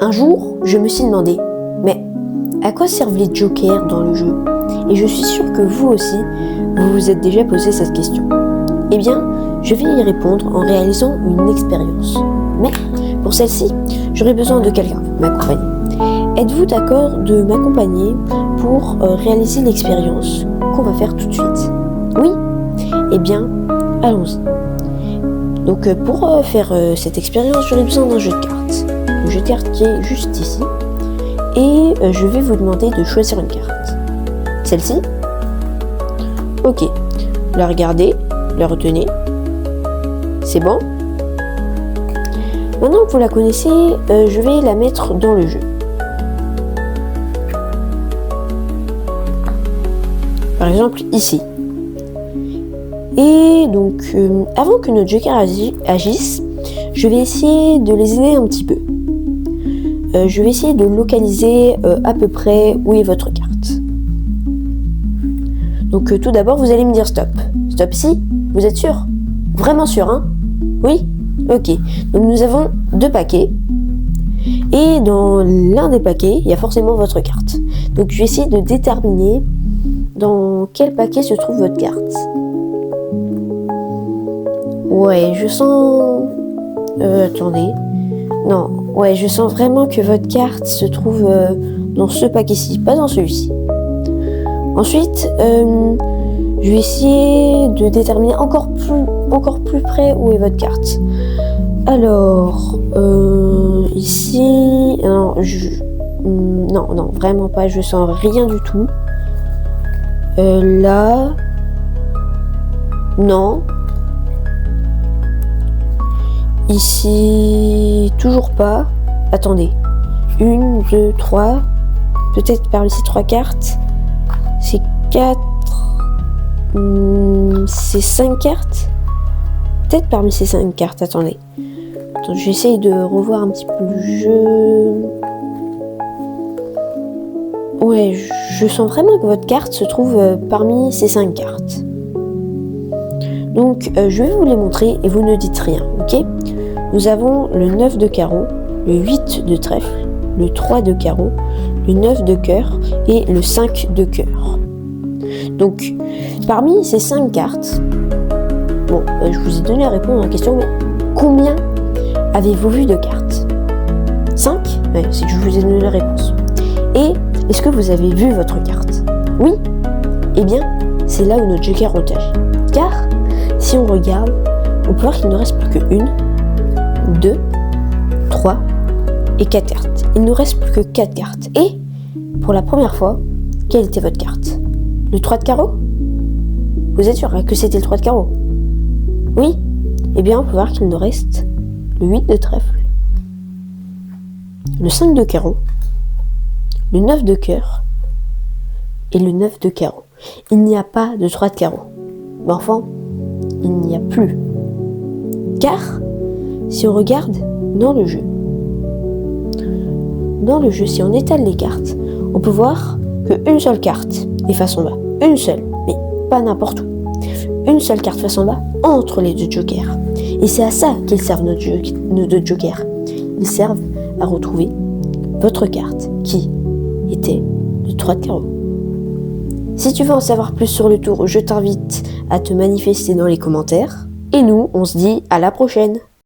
Un jour, je me suis demandé, mais à quoi servent les jokers dans le jeu? Et je suis sûre que vous aussi, vous vous êtes déjà posé cette question. Eh bien, je vais y répondre en réalisant une expérience. Mais pour celle-ci, j'aurai besoin de quelqu'un pour m'accompagner. Êtes-vous d'accord de m'accompagner pour réaliser l'expérience qu'on va faire tout de suite? Oui? Eh bien, allons-y. Donc pour faire cette expérience, j'aurai besoin d'un jeu de cartes. Le jeu de cartes qui est juste ici. Et je vais vous demander de choisir une carte. Celle-ci? Ok. La regardez, la retenez. C'est bon? Maintenant que vous la connaissez, je vais la mettre dans le jeu. Par exemple ici. Et donc, avant que notre joker agisse, je vais essayer de les aider un petit peu. Je vais essayer de localiser à peu près où est votre carte. Donc tout d'abord, vous allez me dire stop. Stop ici? Vous êtes sûr? Vraiment sûr, hein? Oui? Ok. Donc nous avons 2 paquets. Et dans l'un des paquets, il y a forcément votre carte. Donc je vais essayer de déterminer dans quel paquet se trouve votre carte. Ouais, je sens... attendez. Non, ouais, je sens vraiment que votre carte se trouve dans ce paquet-ci, pas dans celui-ci. Ensuite, je vais essayer de déterminer encore plus près où est votre carte. Alors, ici... Non, vraiment pas, je sens rien du tout. Là... Non. Ici, toujours pas. Attendez. 1, 2, 3. Peut-être parmi ces 3 cartes. C'est 4. C'est 5 cartes. Peut-être parmi ces 5 cartes. Attendez. Donc, j'essaye de revoir un petit peu le jeu. Ouais, je sens vraiment que votre carte se trouve parmi ces 5 cartes. Donc, je vais vous les montrer et vous ne dites rien, ok? Nous avons le 9 de carreau, le 8 de trèfle, le 3 de carreau, le 9 de cœur et le 5 de cœur. Donc, parmi ces 5 cartes, bon, je vous ai donné la réponse à la question, mais combien avez-vous vu de cartes? 5? Ouais, c'est que je vous ai donné la réponse. Et est-ce que vous avez vu votre carte? Oui? Eh bien, c'est là où notre joker ont agi. Car, si on regarde, on peut voir qu'il ne reste plus que 1, 2, 3 et 4 cartes. Il ne reste plus que 4 cartes. Et, pour la première fois, quelle était votre carte? Le 3 de carreau? Vous êtes sûr que c'était le 3 de carreau? Oui? Eh bien, on peut voir qu'il nous reste le 8 de trèfle, le 5 de carreau, le 9 de cœur et le 9 de carreau. Il n'y a pas de 3 de carreau. Mais enfin, il n'y a plus. Car, si on regarde dans le jeu, si on étale les cartes, on peut voir qu'une seule carte est face en bas. Une seule, mais pas n'importe où. Une seule carte face en bas entre les 2 jokers. Et c'est à ça qu'ils servent nos 2 jokers. Ils servent à retrouver votre carte qui était le 3 de carreau. Si tu veux en savoir plus sur le tour, je t'invite à te manifester dans les commentaires. Et nous, on se dit à la prochaine!